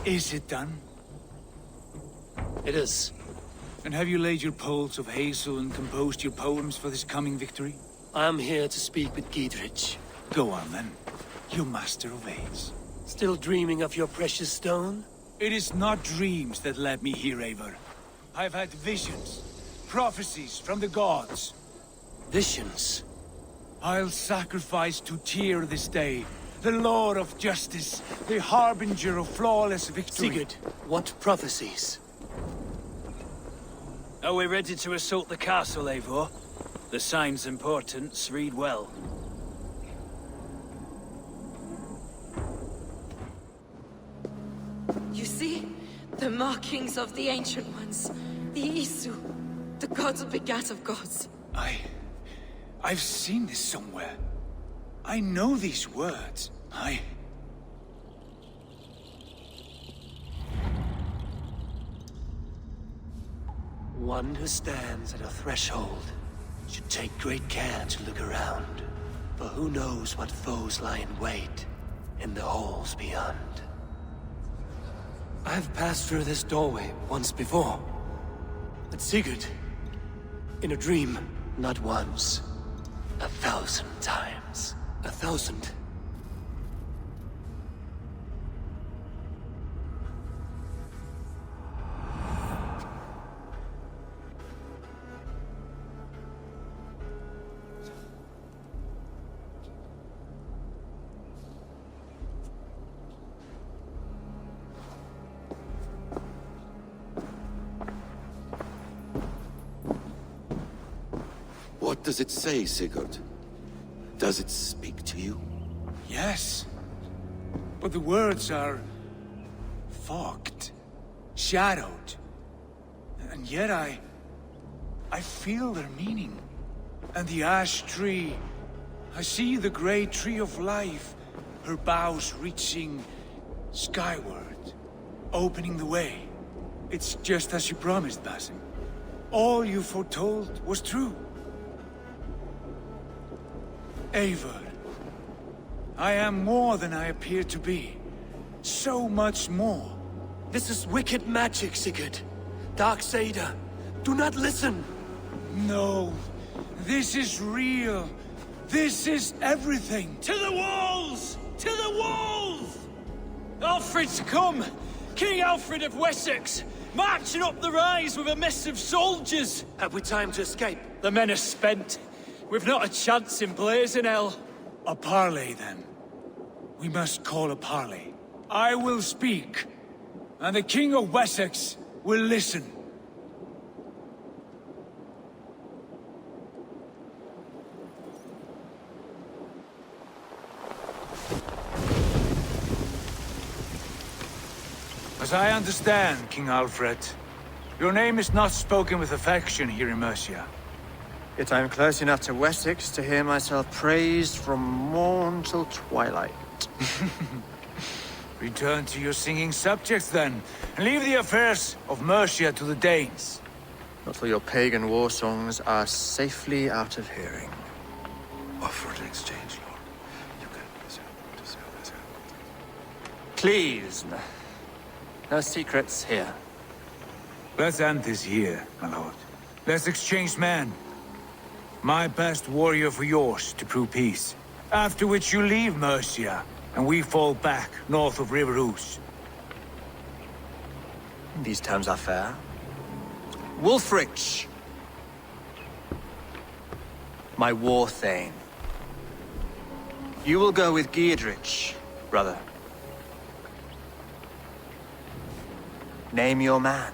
Is it done? It is. And have you laid your poles of hazel and composed your poems for this coming victory? I am here to speak with Giedrich. Go on then, you master of aids. Still dreaming of your precious stone? It is not dreams that led me here, Eivor. I've had visions, prophecies from the gods. Visions? I'll sacrifice to Tyr this day, the Lord of Justice, the harbinger of flawless victory. Sigurd, what prophecies? Are we ready to assault the castle, Eivor? The sign's importance, read well. You see? The markings of the Ancient Ones. The Isu. The gods begat of gods. I've seen this somewhere. I know these words. One who stands at a threshold should take great care to look around, for who knows what foes lie in wait in the halls beyond. I've passed through this doorway once before. But Sigurd, in a dream, not once, 1,000 times. 1,000? What does it say, Sigurd? Does it speak to you? Yes. But the words are... fogged. Shadowed. And yet I feel their meaning. And the ash tree... I see the great tree of life, her boughs reaching skyward, opening the way. It's just as you promised, Basim. All you foretold was true. Eivor, I am more than I appear to be. So much more. This is wicked magic, Sigurd. Darksader, do not listen! No, this is real. This is everything. To the walls! To the walls! Alfred's come! King Alfred of Wessex! Marching up the rise with a mess of soldiers! Have we time to escape? The men are spent. We've not a chance in blazing hell. A parley, then. We must call a parley. I will speak, and the King of Wessex will listen. As I understand, King Alfred, your name is not spoken with affection here in Mercia. Yet I am close enough to Wessex to hear myself praised from morn till twilight. Return to your singing subjects, then, and leave the affairs of Mercia to the Danes. Not till your pagan war songs are safely out of hearing. Offer an exchange, Lord. You can... Please, no secrets here. Let's end this here, my lord. Let's exchange men. My best warrior for yours to prove peace. After which you leave Mercia, and we fall back north of River Ouse. These terms are fair. Wulfrich! My war thane. You will go with Giedrich, brother. Name your man.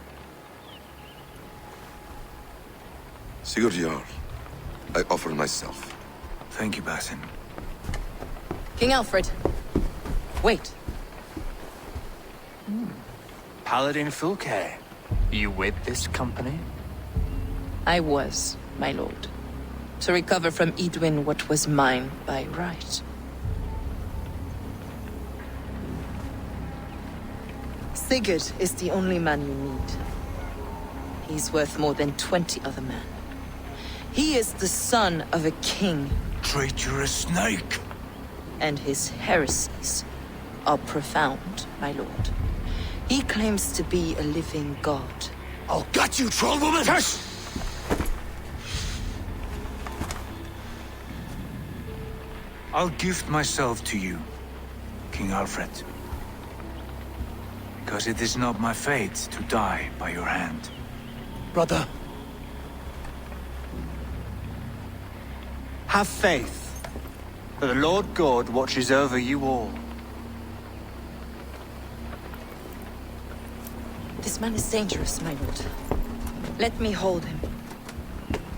Sigurd Jarl, I offer myself. Thank you, Basim. King Alfred. Wait. Paladin Fulke. You with this company? I was, my lord. To recover from Edwin what was mine by right. Sigurd is the only man you need. He's worth more than 20 other men. He is the son of a king. Traitorous snake! And his heresies are profound, my lord. He claims to be a living god. I'll gut you, troll woman! Tush! I'll gift myself to you, King Alfred. Because it is not my fate to die by your hand. Brother, Have faith that the Lord God watches over you all. This man is dangerous, my lord. Let me hold him.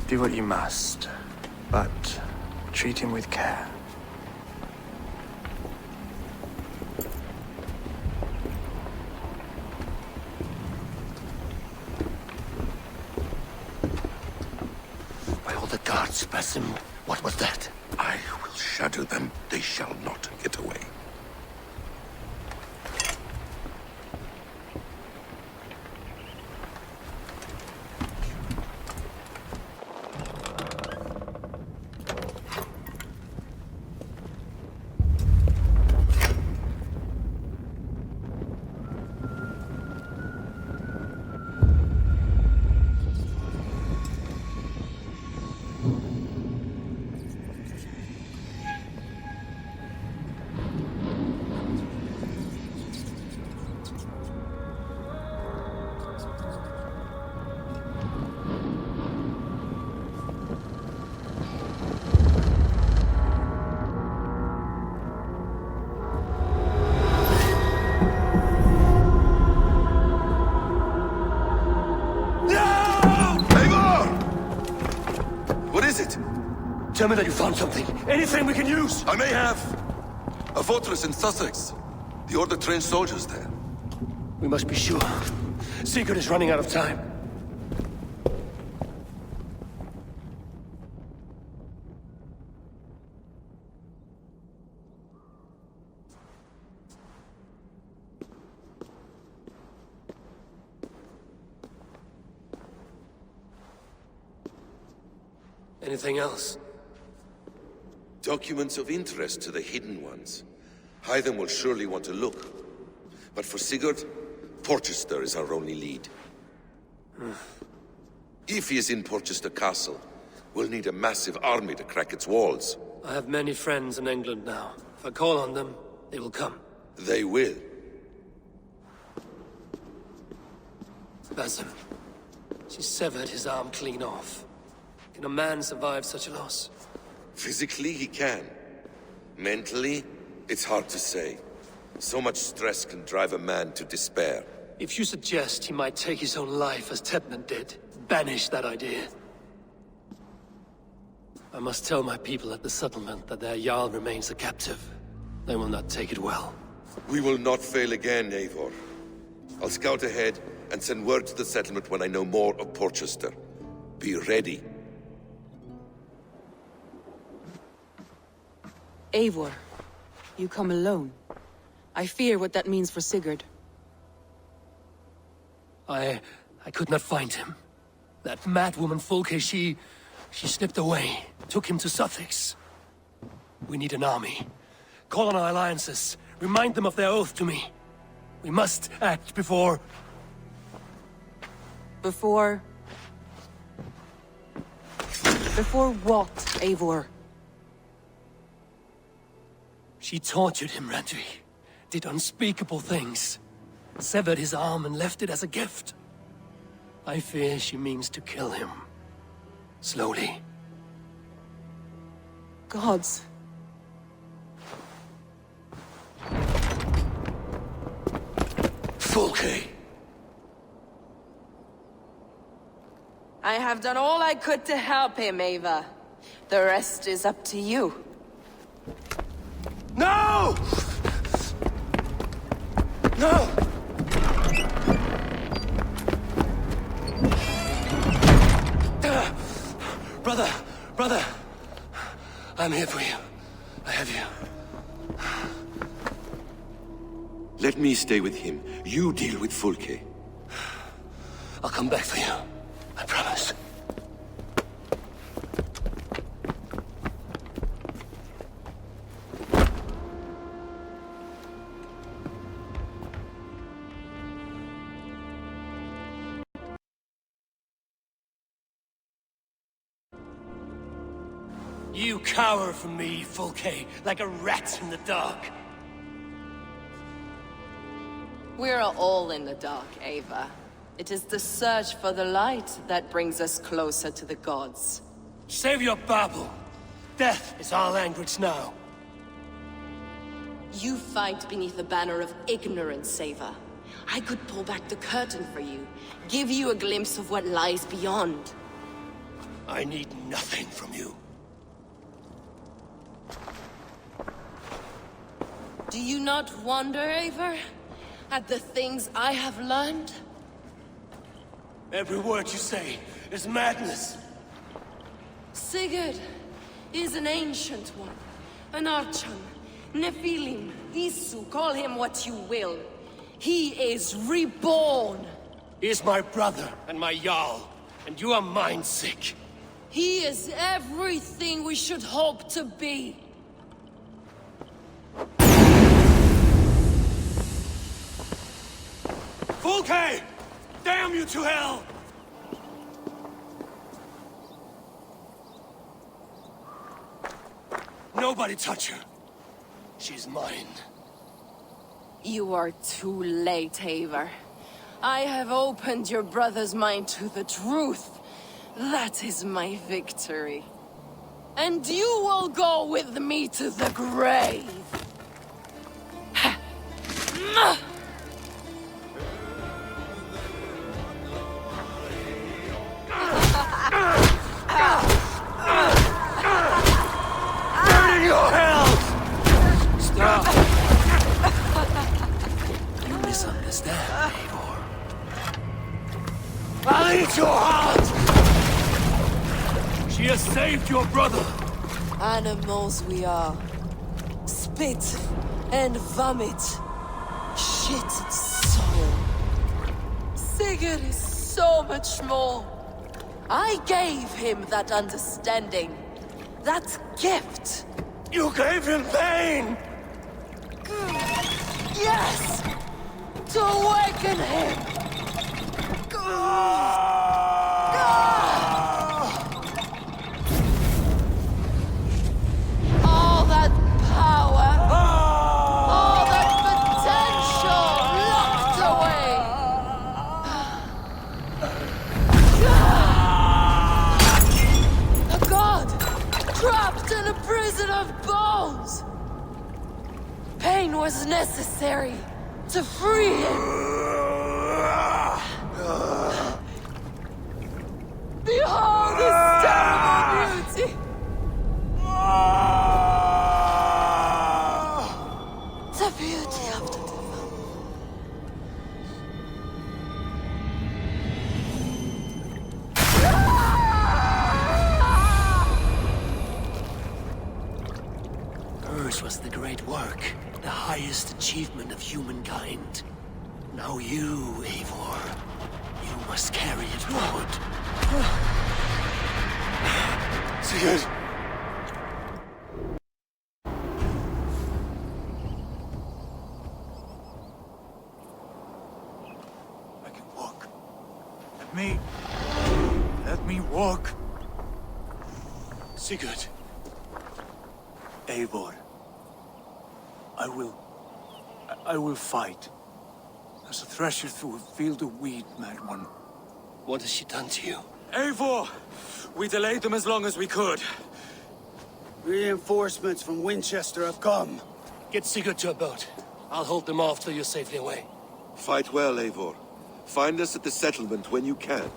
Do what you must, but treat him with care. by all the gods, Basim, what was that? I will shadow them. They shall not get away. Tell me that you found something. Anything we can use! I may have. A fortress in Sussex. The Order trained soldiers there. We must be sure. Sigurd is running out of time. Anything else? Documents of interest to the Hidden Ones. Hythen will surely want to look. But for Sigurd, Porchester is our only lead. If he is in Porchester Castle, we'll need a massive army to crack its walls. I have many friends in England now. If I call on them, they will come. They will. Basim. She severed his arm clean off. Can a man survive such a loss? Physically, he can. Mentally, it's hard to say. So much stress can drive a man to despair. If you suggest he might take his own life as Tedman did, banish that idea. I must tell my people at the settlement that their Jarl remains a captive. They will not take it well. We will not fail again, Eivor. I'll scout ahead and send word to the settlement when I know more of Porchester. Be ready. Eivor, you come alone. I fear what that means for Sigurd. I could not find him. That madwoman Fulke, she slipped away, took him to Sussex. We need an army. Call on our alliances. Remind them of their oath to me. We must act before... Before what, Eivor? She tortured him, Randvi. Did unspeakable things. Severed his arm and left it as a gift. I fear she means to kill him. Slowly. Gods. Fulke! I have done all I could to help him, Eva. The rest is up to you. No! No! Brother! I'm here for you. I have you. Let me stay with him. You deal with Fulke. I'll come back for you. I promise. You cower from me, Fulke, like a rat in the dark. We're all in the dark, Ava. It is the search for the light that brings us closer to the gods. Save your babble. Death is our language now. You fight beneath the banner of ignorance, Ava. I could pull back the curtain for you, give you a glimpse of what lies beyond. I need nothing from you. Do you not wonder, Eivor, at the things I have learned? Every word you say is madness. Sigurd is an ancient one, an Archon, Nephilim, Isu, call him what you will. He is reborn. He is my brother and my Jarl, and you are mind sick. He is everything we should hope to be. Fulke! Damn you to hell! Nobody touch her. She's mine. You are too late, Eivor. I have opened your brother's mind to the truth. That is my victory. And you will go with me to the grave. Burning your hells! Stop! You misunderstand, Eivor. I'll eat your heart! She has saved your brother! Animals we are. Spit and vomit. Shit and soil. Sigurd is so much more. I gave him that understanding. That gift. You gave him pain! Yes! To awaken him! All that power, all that potential locked away! A god trapped in a prison of bones! Pain was necessary to free him! Behold his terrible beauty! The beauty of the divine. Hers was the great work, the highest achievement of humankind. Now you, Eivor, you must carry it forward. Sigurd! I can walk. Let me walk. Sigurd! Eivor. I will fight. As a thresher through a field of wheat, mad one. What has she done to you? Eivor! We delayed them as long as we could. Reinforcements from Winchester have come. Get Sigurd to a boat. I'll hold them off till you're safely away. Fight well, Eivor. Find us at the settlement when you can.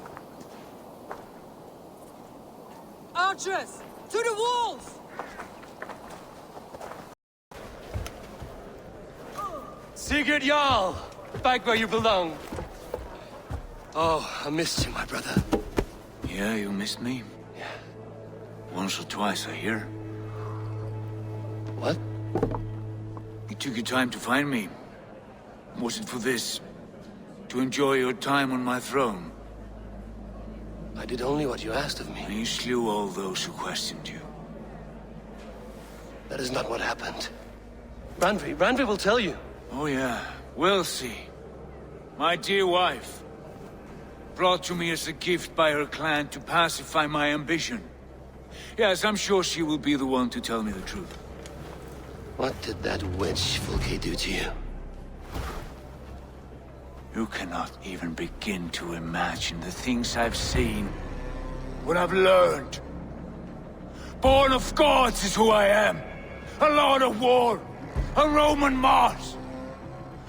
Archers! To the walls! Sigurd Jarl! Back where you belong. Oh, I missed you, my brother. Yeah, you missed me? Yeah. Once or twice, I hear. What? You took your time to find me. Was it for this? To enjoy your time on my throne? I did only what you asked of me. And you slew all those who questioned you. That is not what happened. Randvi will tell you. Oh yeah, we'll see. My dear wife, brought to me as a gift by her clan to pacify my ambition. Yes, I'm sure she will be the one to tell me the truth. What did that witch Fulke do to you? You cannot even begin to imagine the things I've seen. What I've learned. Born of gods is who I am. A lord of war. A Roman Mars.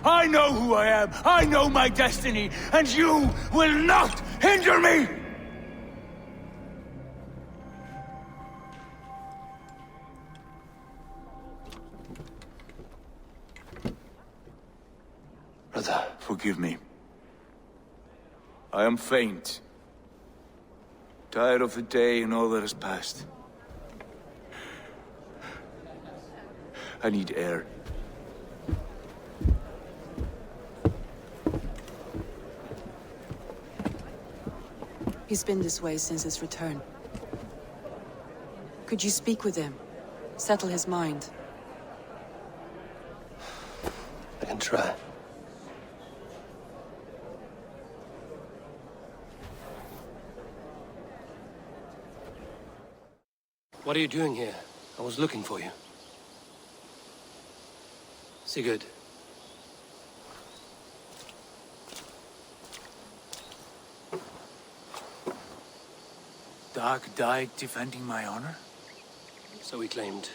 I know who I am. I know my destiny. And you will not hinder me! Brother. Forgive me. I am faint. Tired of the day and all that has passed. I need air. He's been this way since his return. Could you speak with him? Settle his mind? I can try. What are you doing here? I was looking for you. Sigurd. Dag died defending my honor? So he claimed.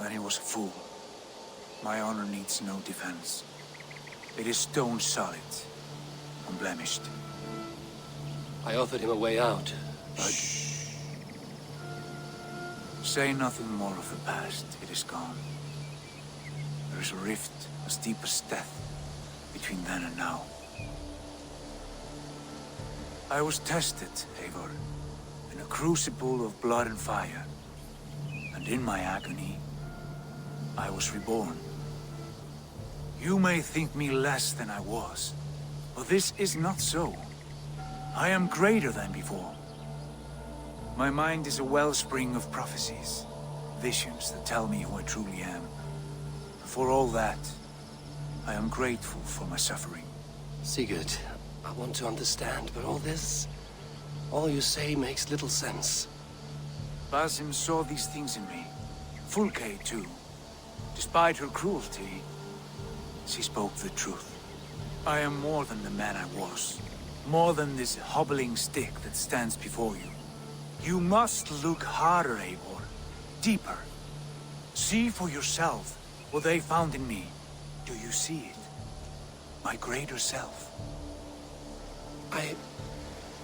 Then he was a fool. My honor needs no defense. It is stone solid, unblemished. I offered him a way out, but... Say nothing more of the past. It is gone. There is a rift as deep as death between then and now. I was tested, Eivor, in a crucible of blood and fire. And in my agony, I was reborn. You may think me less than I was, but this is not so. I am greater than before. My mind is a wellspring of prophecies, visions that tell me who I truly am. For all that, I am grateful for my suffering. Sigurd, I want to understand, but all you say makes little sense. Basim saw these things in me. Fulke, too. Despite her cruelty, she spoke the truth. I am more than the man I was. More than this hobbling stick that stands before you. You must look harder, Eivor. Deeper. See for yourself what they found in me. Do you see it? My greater self.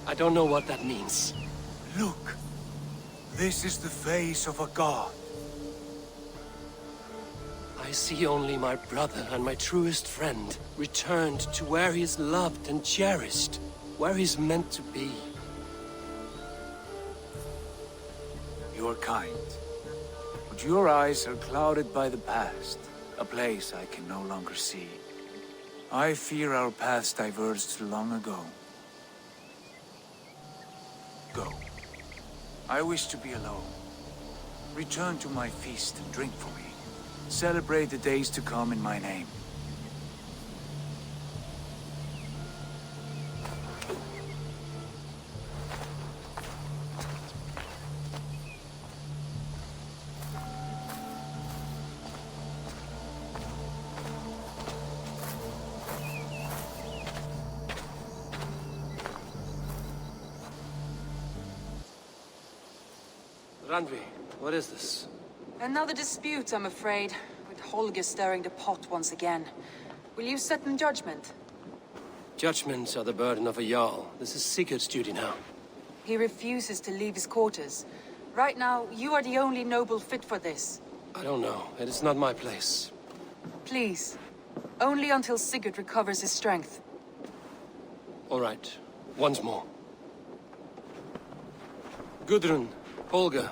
I don't know what that means. Look. This is the face of a god. I see only my brother and my truest friend returned to where he is loved and cherished, where he's meant to be. You're kind. But your eyes are clouded by the past, a place I can no longer see. I fear our paths diverged long ago. Go. I wish to be alone. Return to my feast and drink for me. Celebrate the days to come in my name. Randvi, what is this? Another dispute, I'm afraid, with Holger stirring the pot once again. Will you set in judgment? Judgments are the burden of a Jarl. This is Sigurd's duty now. He refuses to leave his quarters. Right now, you are the only noble fit for this. I don't know. It is not my place. Please. Only until Sigurd recovers his strength. All right. Once more. Gudrun, Holger,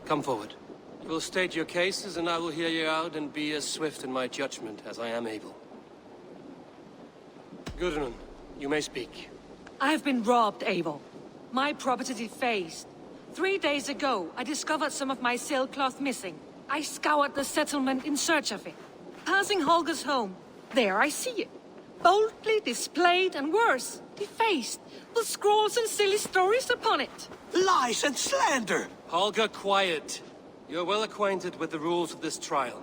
come forward. You will state your cases, and I will hear you out and be as swift in my judgment as I am able. Gudrun, you may speak. I have been robbed, Eivor. My property defaced. 3 days ago, I discovered some of my sailcloth missing. I scoured the settlement in search of it. Passing Holger's home, there I see it. Boldly displayed and worse, defaced, with scrawls and silly stories upon it. Lies and slander! Holger, quiet. You're well acquainted with the rules of this trial.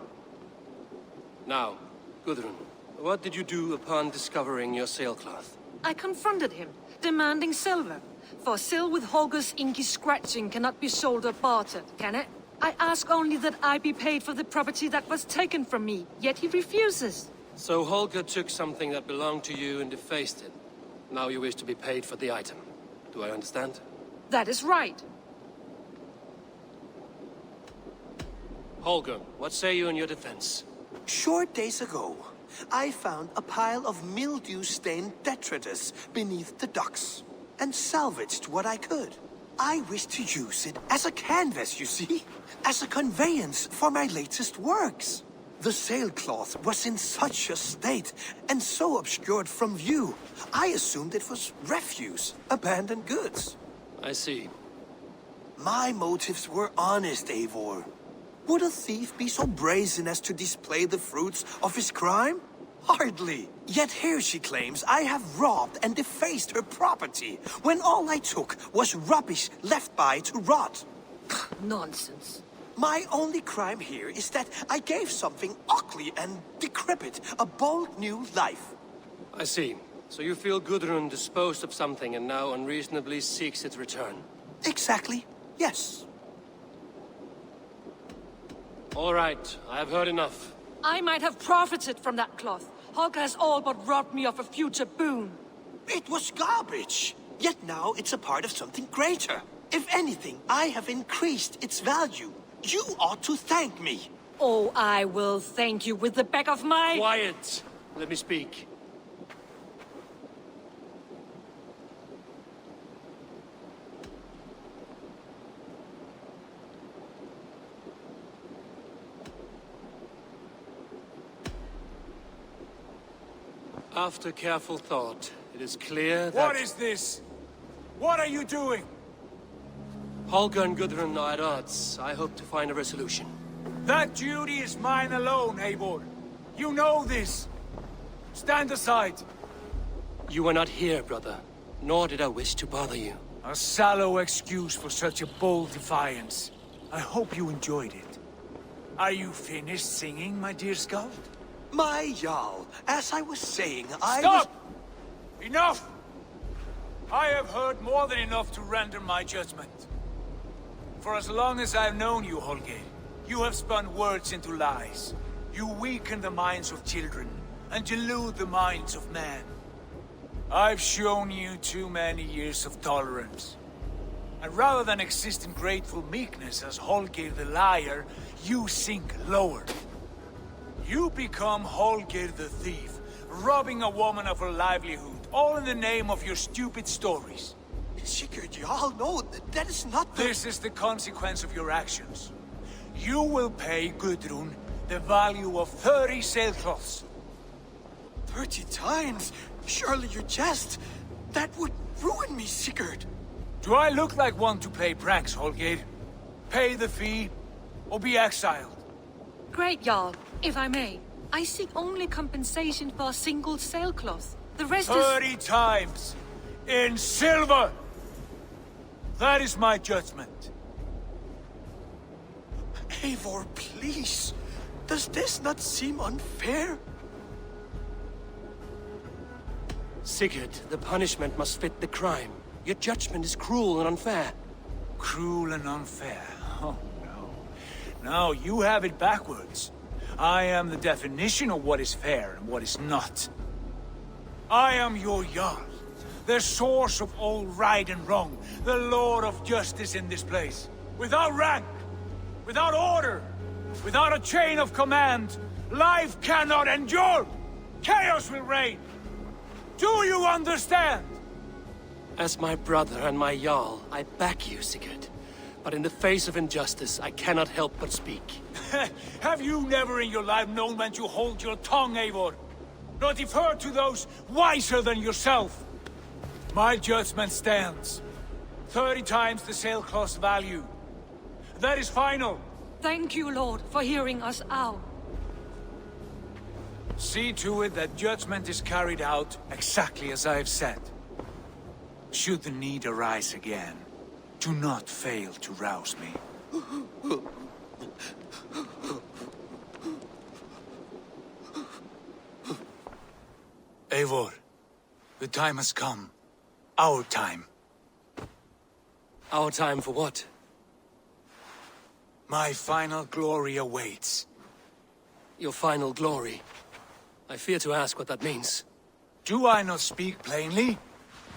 Now, Gudrun, what did you do upon discovering your sailcloth? I confronted him, demanding silver. For sil with Holger's inky scratching cannot be sold or bartered, can it? I ask only that I be paid for the property that was taken from me, yet he refuses. So Holger took something that belonged to you and defaced it. Now you wish to be paid for the item. Do I understand? That is right. Holger, what say you in your defense? Short days ago, I found a pile of mildew-stained detritus beneath the docks, and salvaged what I could. I wish to use it as a canvas, you see? As a conveyance for my latest works. The sailcloth was in such a state, and so obscured from view, I assumed it was refuse, abandoned goods. I see. My motives were honest, Eivor. Would a thief be so brazen as to display the fruits of his crime? Hardly. Yet here she claims I have robbed and defaced her property, when all I took was rubbish left by to rot. Nonsense. My only crime here is that I gave something ugly and decrepit a bold new life. I see. So you feel Gudrun disposed of something and now unreasonably seeks its return? Exactly, yes. All right, I have heard enough. I might have profited from that cloth. Holger has all but robbed me of a future boon. It was garbage. Yet now it's a part of something greater. If anything, I have increased its value. You ought to thank me. Oh, I will thank you with the back of my... Quiet! Let me speak. After careful thought, it is clear that... What is this? What are you doing? Holger and Gudrun are at odds. I hope to find a resolution. That duty is mine alone, Eivor. You know this. Stand aside. You were not here, brother. Nor did I wish to bother you. A sallow excuse for such a bold defiance. I hope you enjoyed it. Are you finished singing, my dear Skald? My Jarl, as I was saying, Stop! Enough! I have heard more than enough to render my judgment. For as long as I've known you, Holger, you have spun words into lies. You weaken the minds of children, and delude the minds of men. I've shown you too many years of tolerance. And rather than exist in grateful meekness as Holger the liar, you sink lower. You become Holger the thief, robbing a woman of her livelihood, all in the name of your stupid stories. Sigurd, Jarl, no, that is not the... This is the consequence of your actions. You will pay Gudrun the value of 30 sailcloths. 30 times? Surely you jest. That would ruin me, Sigurd. Do I look like one to play pranks, Holger? Pay the fee, or be exiled. Great, Jarl. If I may, I seek only compensation for a single sailcloth. The rest 30 times! In silver! That is my judgment. Eivor, please. Does this not seem unfair? Sigurd, the punishment must fit the crime. Your judgment is cruel and unfair. Cruel and unfair? Oh, no. No, you have it backwards. I am the definition of what is fair and what is not. I am your Jarl, the source of all right and wrong, the Lord of justice in this place. Without rank, without order, without a chain of command, life cannot endure! Chaos will reign! Do you understand? As my brother and my Jarl, I back you, Sigurd. But in the face of injustice, I cannot help but speak. Have you never in your life known when to hold your tongue, Eivor? Nor defer to those wiser than yourself? My judgment stands. 30 times the sailcloth's value. That is final. Thank you, Lord, for hearing us out. See to it that judgment is carried out exactly as I have said. Should the need arise again. Do not fail to rouse me. Eivor, the time has come. Our time. Our time for what? My final glory awaits. Your final glory. I fear to ask what that means. Do I not speak plainly?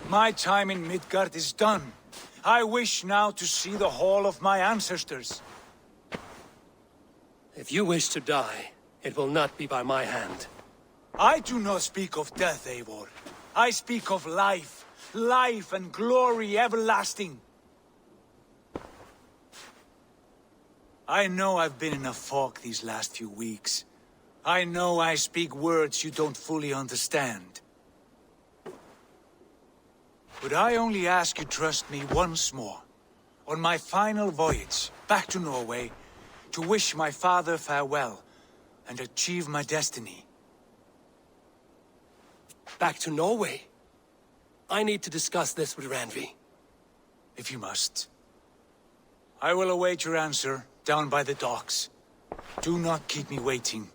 My time in Midgard is done. I wish now to see the hall of my ancestors. If you wish to die, it will not be by my hand. I do not speak of death, Eivor. I speak of life. Life and glory everlasting. I know I've been in a fog these last few weeks. I know I speak words you don't fully understand. But I only ask you trust me once more. On my final voyage back to Norway, to wish my father farewell and achieve my destiny. Back to Norway? I need to discuss this with Randvi. If you must. I will await your answer down by the docks. Do not keep me waiting.